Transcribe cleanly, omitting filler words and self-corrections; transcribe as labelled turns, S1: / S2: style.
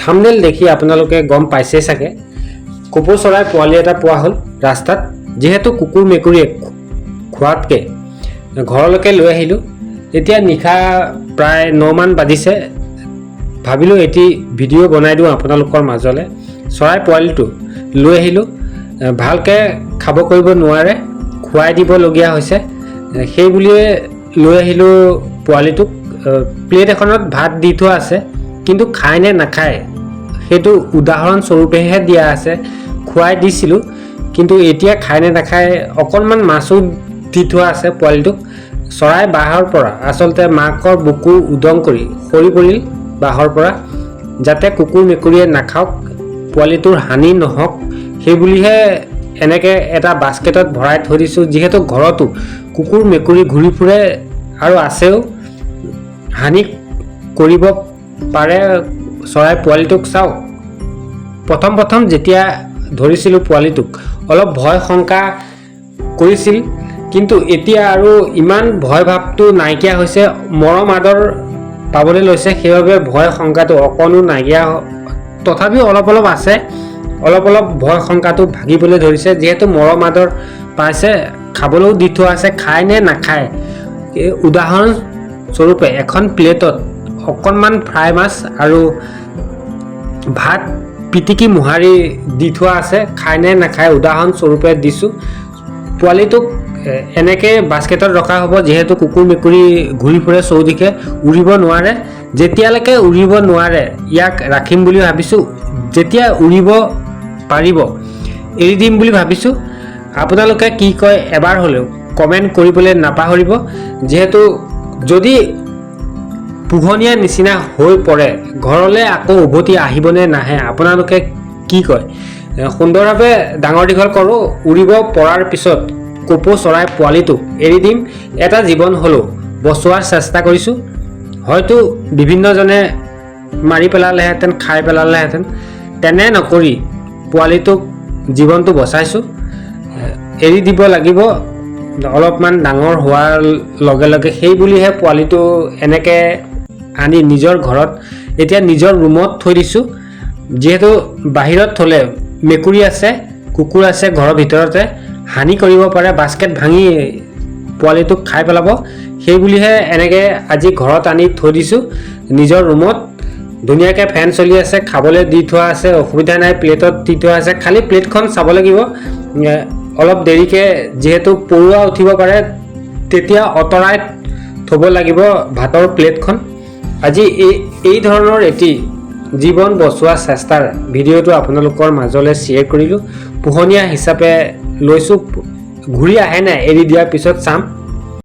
S1: thumbnail দেখি আপোনালোকে গম পাইছে চাগে কপৌ চৰাই পোৱালি এটা পোৱা হ'ল ৰাস্তাত যেহেতু কুকুৰ মেকুৰীয়ে খোৱাতকৈ ঘৰলৈকে লৈ আহিলোঁ এতিয়া নিশা প্ৰায় 9 মান বাজিছে ভাবিলোঁ এটি ভিডিঅ' বনাই দিওঁ আপোনালোকৰ মাজলৈ চৰাই পোৱালিটো লৈ আহিলোঁ ভালকৈ খাব কৰিব নোৱাৰে খুৱাই দিবলগীয়া হৈছে সেই বুলিয়ে লৈ আহিলোঁ পোৱালিটোক প্লেট এখনত ভাত দি থোৱা আছে কিন্তু খায় নে নাখায় সেইটো উদাহৰণস্বৰূপেহে দিয়া আছে খুৱাই দিছিলোঁ কিন্তু এতিয়া খায় নে নাখায় অকণমান মাছো দি থোৱা আছে পোৱালিটোক চৰাই বাহৰ পৰা আচলতে মাকৰ বুকু উদং কৰি সৰি পৰিল বাহৰ পৰা যাতে কুকুৰ মেকুৰীয়ে নাখাওক পোৱালিটোৰ হানি নহওক সেই বুলিহে এনেকৈ এটা বাস্কেটত ভৰাই থৈ দিছোঁ যিহেতু ঘৰতো কুকুৰ মেকুৰী ঘূৰি ফুৰে আৰু আছেও হানি কৰিব পাৰে চৰাই পোৱালিটোক চাওক প্ৰথম যেতিয়া ধৰিছিলোঁ পোৱালিটোক অলপ ভয় শংকা কৰিছিল কিন্তু এতিয়া আৰু ইমান ভয় ভাৱটো নাইকিয়া হৈছে মৰম আদৰ পাবলৈ লৈছে সেইবাবে ভয় শংকাটো অকণো নাইকিয়া তথাপিও অলপ আছে অলপ ভয় শংকাটো ভাগিবলৈ ধৰিছে যিহেতু মৰম আদৰ পাইছে খাবলৈও দি থোৱা আছে খায় নে নাখায় উদাহৰণস্বৰূপে এখন প্লেটত অকণমান ফ্ৰাই মাছ আৰু ভাত পিটিকি মোহাৰি দি থোৱা আছে খায় নে নাখায় উদাহৰণস্বৰূপে দিছোঁ পোৱালিটোক এনেকৈ বাস্কেটত ৰখা হ'ব যিহেতু কুকুৰ মেকুৰী ঘূৰি ফুৰে চৌদিশে উৰিব নোৱাৰে যেতিয়ালৈকে উৰিব নোৱাৰে ইয়াক ৰাখিম বুলি ভাবিছোঁ যেতিয়া উৰিব পাৰিব এৰি দিম বুলি ভাবিছোঁ আপোনালোকে কি কয় এবাৰ হ'লেও কমেণ্ট কৰিবলৈ নাপাহৰিব যিহেতু যদি পোহনীয়া নিচিনা হৈ পৰে ঘৰলৈ আকৌ উভতি আহিবনে নাহে আপোনালোকে কি কয় সুন্দৰভাৱে ডাঙৰ দীঘল কৰোঁ উৰিব পৰাৰ পিছত কপৌ চৰাই পোৱালিটোক এৰি দিম এটা জীৱন হ'লেও বচোৱাৰ চেষ্টা কৰিছোঁ হয়তো বিভিন্নজনে মাৰি পেলালেহেঁতেন খাই পেলালেহেঁতেন তেনে নকৰি পোৱালিটোক জীৱনটো বচাইছোঁ এৰি দিব লাগিব অলপমান ডাঙৰ হোৱাৰ লগে লগে সেই বুলিহে পোৱালিটো এনেকৈ আনি নিজৰ ঘৰত এতিয়া নিজৰ ৰুমত থৈ দিছোঁ যিহেতু বাহিৰত থ'লে মেকুৰী আছে কুকুৰ আছে ঘৰৰ ভিতৰতে হানি কৰিব পাৰে বাস্কেট ভাঙি পোৱালিটোক খাই পেলাব সেই বুলিহে এনেকৈ আজি ঘৰত আনি থৈ দিছোঁ নিজৰ ৰুমত ধুনীয়াকৈ ফেন চলি আছে খাবলৈ দি থোৱা আছে অসুবিধা নাই প্লেটত দি থোৱা আছে খালি প্লেটখন চাব লাগিব অলপ দেৰিকৈ যিহেতু পৰুৱা উঠিব পাৰে তেতিয়া আঁতৰাই থ'ব লাগিব ভাতৰ প্লেটখন আজি এই ধৰণৰ এটি জীৱন বচোৱা চেষ্টাৰ ভিডিঅ'টো আপোনালোকৰ মাজলৈ শ্বেয়াৰ কৰিলোঁ পোহনীয়া হিচাপে লৈছোঁ ঘূৰি আহে নাই এৰি দিয়াৰ পিছত চাম